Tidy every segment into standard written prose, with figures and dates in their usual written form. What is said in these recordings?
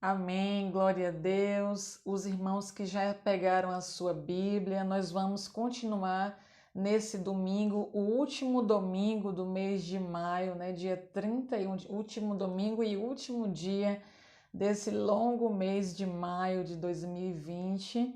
Amém, glória a Deus. Os irmãos que já pegaram a sua Bíblia, nós vamos continuar nesse domingo, o último domingo do mês de maio, né? Dia 31, último domingo e último dia desse longo mês de maio de 2020.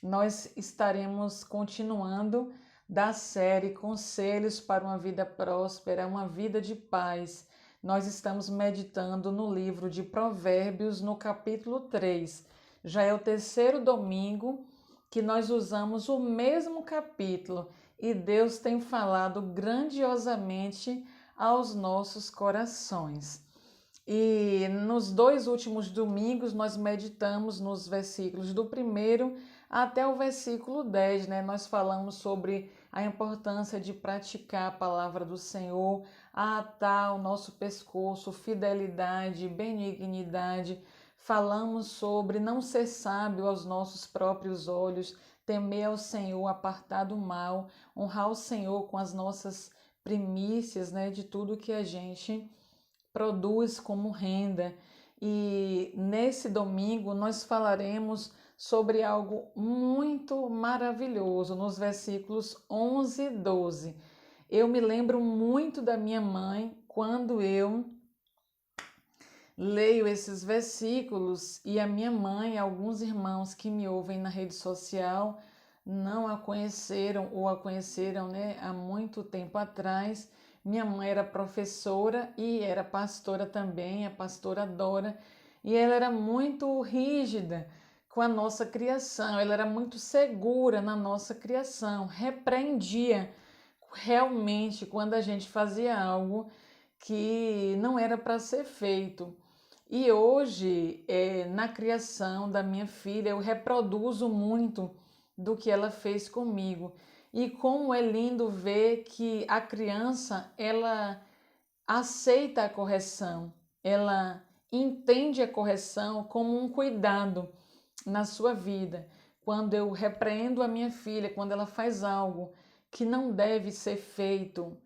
Nós estaremos continuando da série Conselhos para uma Vida Próspera, uma Vida de Paz. Nós estamos meditando no livro de Provérbios, no capítulo 3. Já é o terceiro domingo que nós usamos o mesmo capítulo e Deus tem falado grandiosamente aos nossos corações. E nos dois últimos domingos nós meditamos nos versículos do 1º até o versículo 10, né? Nós falamos sobre a importância de praticar a palavra do Senhor, atar o nosso pescoço, fidelidade, benignidade. Falamos sobre não ser sábio aos nossos próprios olhos, temer ao Senhor, apartar do mal, honrar o Senhor com as nossas primícias, né? De tudo que a gente produz como renda. E nesse domingo nós falaremos sobre algo muito maravilhoso nos versículos 11 e 12. Eu me lembro muito da minha mãe quando eu leio esses versículos e a minha mãe, alguns irmãos que me ouvem na rede social não a conheceram ou a conheceram, né, há muito tempo atrás. Minha mãe era professora e era pastora também, a pastora Dora, e ela era muito rígida com a nossa criação, ela era muito segura na nossa criação, repreendia realmente quando a gente fazia algo que não era para ser feito. E hoje, na criação da minha filha, eu reproduzo muito do que ela fez comigo. E como é lindo ver que a criança, ela aceita a correção, ela entende a correção como um cuidado na sua vida. Quando eu repreendo a minha filha, quando ela faz algo que não deve ser feito,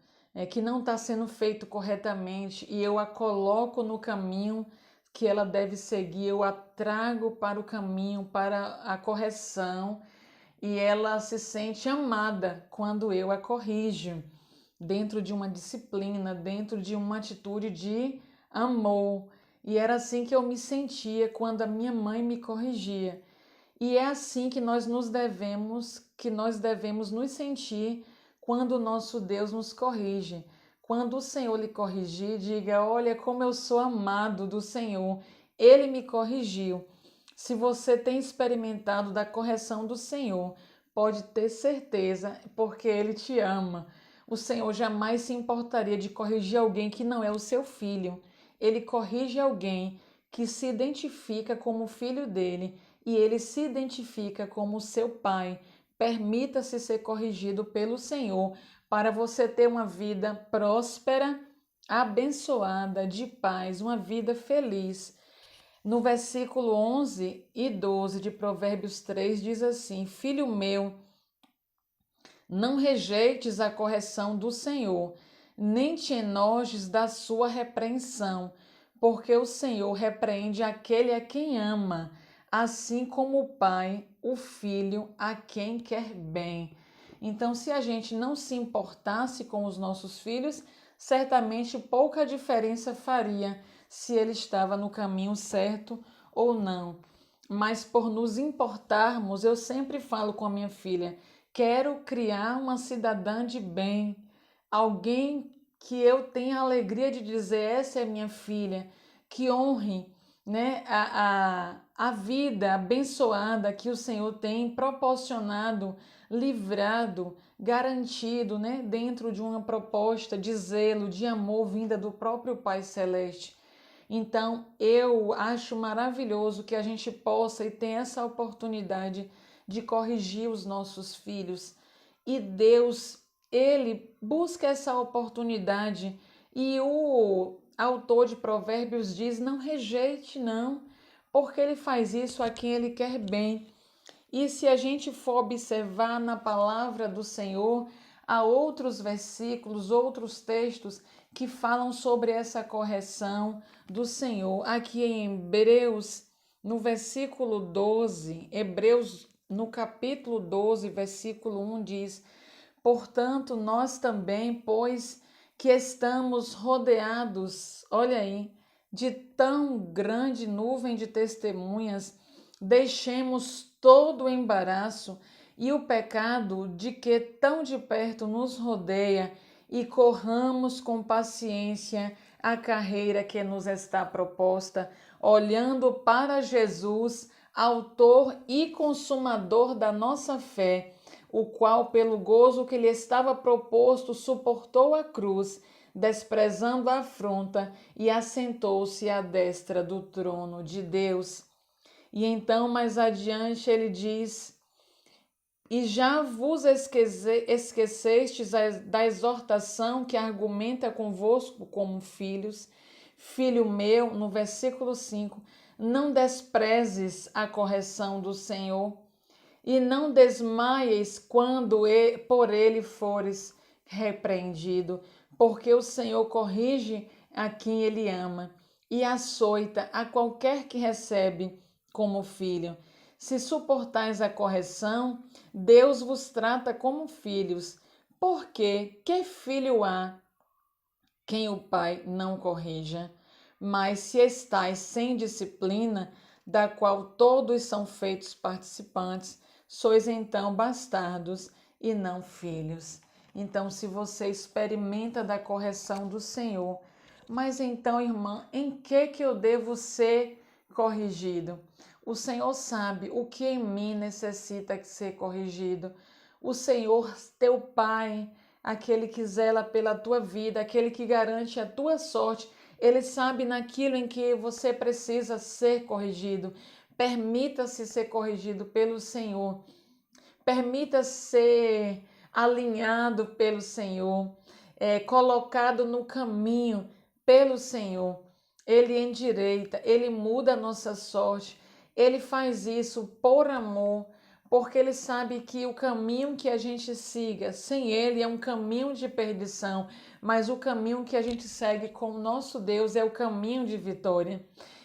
que não está sendo feito corretamente, e eu a coloco no caminho que ela deve seguir, eu a trago para o caminho, para a correção, e ela se sente amada quando eu a corrijo, dentro de uma disciplina, dentro de uma atitude de amor. E era assim que eu me sentia quando a minha mãe me corrigia. E é assim que nós devemos nos sentir quando o nosso Deus nos corrige. Quando o Senhor lhe corrigir, diga: olha como eu sou amado do Senhor, Ele me corrigiu. Se você tem experimentado da correção do Senhor, pode ter certeza, porque Ele te ama. O Senhor jamais se importaria de corrigir alguém que não é o seu filho. Ele corrige alguém que se identifica como filho dele e ele se identifica como seu pai. Permita-se ser corrigido pelo Senhor para você ter uma vida próspera, abençoada, de paz, uma vida feliz. No versículo 11 e 12 de Provérbios 3 diz assim: Filho meu, não rejeites a correção do Senhor, nem te enojes da sua repreensão, porque o Senhor repreende aquele a quem ama, assim como o pai, o filho, a quem quer bem. Então, se a gente não se importasse com os nossos filhos, certamente pouca diferença faria se ele estava no caminho certo ou não. Mas por nos importarmos, eu sempre falo com a minha filha: quero criar uma cidadã de bem, alguém que eu tenha a alegria de dizer: essa é minha filha, que honre, né, a vida abençoada que o Senhor tem proporcionado, livrado, garantido, né, dentro de uma proposta de zelo, de amor vinda do próprio Pai Celeste. Então, eu acho maravilhoso que a gente possa e tenha essa oportunidade de corrigir os nossos filhos. E Deus, Ele busca essa oportunidade. E o autor de Provérbios diz: não rejeite, não, porque Ele faz isso a quem Ele quer bem. E se a gente for observar na palavra do Senhor, há outros versículos, outros textos que falam sobre essa correção do Senhor. Aqui em Hebreus no versículo 12, Hebreus, no capítulo 12, versículo 1 diz: portanto, nós também, pois que estamos rodeados, olha aí, de tão grande nuvem de testemunhas, deixemos todo o embaraço e o pecado de que tão de perto nos rodeia e corramos com paciência a carreira que nos está proposta, olhando para Jesus, autor e consumador da nossa fé, o qual, pelo gozo que lhe estava proposto, suportou a cruz, desprezando a afronta, e assentou-se à destra do trono de Deus. E então, mais adiante, ele diz: e já vos esquecestes da exortação que argumenta convosco como filhos. Filho meu, no versículo 5, não desprezes a correção do Senhor, e não desmaies quando por ele fores repreendido, porque o Senhor corrige a quem ele ama e açoita a qualquer que recebe como filho. Se suportais a correção, Deus vos trata como filhos, porque que filho há quem o pai não corrija? Mas se estais sem disciplina, da qual todos são feitos participantes, sois então bastardos e não filhos. Então, se você experimenta da correção do Senhor, mas então, irmã, em que eu devo ser corrigido? O Senhor sabe o que em mim necessita ser corrigido. O Senhor, teu Pai, aquele que zela pela tua vida, aquele que garante a tua sorte, ele sabe naquilo em que você precisa ser corrigido. Permita-se ser corrigido pelo Senhor. Permita ser alinhado pelo Senhor, colocado no caminho pelo Senhor. Ele endireita, ele muda a nossa sorte. Ele faz isso por amor, porque ele sabe que o caminho que a gente siga sem ele é um caminho de perdição, mas o caminho que a gente segue com o nosso Deus é o caminho de vitória.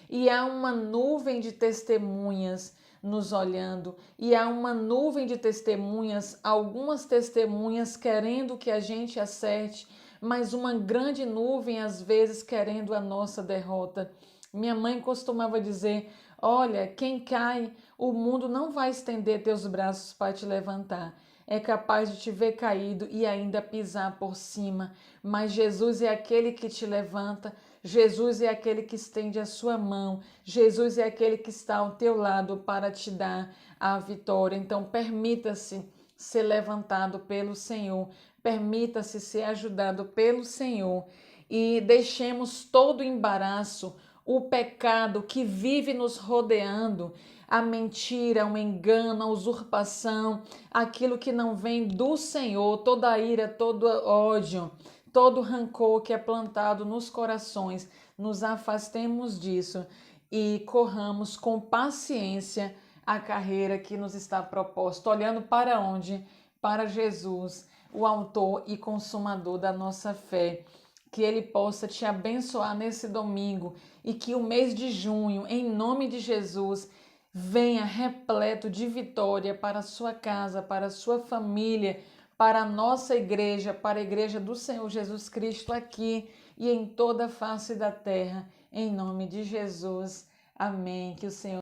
E há uma nuvem de testemunhas nos olhando, e há uma nuvem de testemunhas, algumas testemunhas querendo que a gente acerte, mas uma grande nuvem às vezes querendo a nossa derrota. Minha mãe costumava dizer: olha, quem cai, o mundo não vai estender teus braços para te levantar. É capaz de te ver caído e ainda pisar por cima, mas Jesus é aquele que te levanta, Jesus é aquele que estende a sua mão, Jesus é aquele que está ao teu lado para te dar a vitória. Então, permita-se ser levantado pelo Senhor, permita-se ser ajudado pelo Senhor e deixemos todo o embaraço, o pecado que vive nos rodeando, a mentira, o engano, a usurpação, aquilo que não vem do Senhor, toda a ira, todo ódio, todo rancor que é plantado nos corações, nos afastemos disso e corramos com paciência a carreira que nos está proposta, olhando para onde? Para Jesus, o autor e consumador da nossa fé. Que ele possa te abençoar nesse domingo e que o mês de junho, em nome de Jesus, venha repleto de vitória para a sua casa, para a sua família, para a nossa igreja, para a igreja do Senhor Jesus Cristo aqui e em toda a face da terra. Em nome de Jesus. Amém. Que o Senhor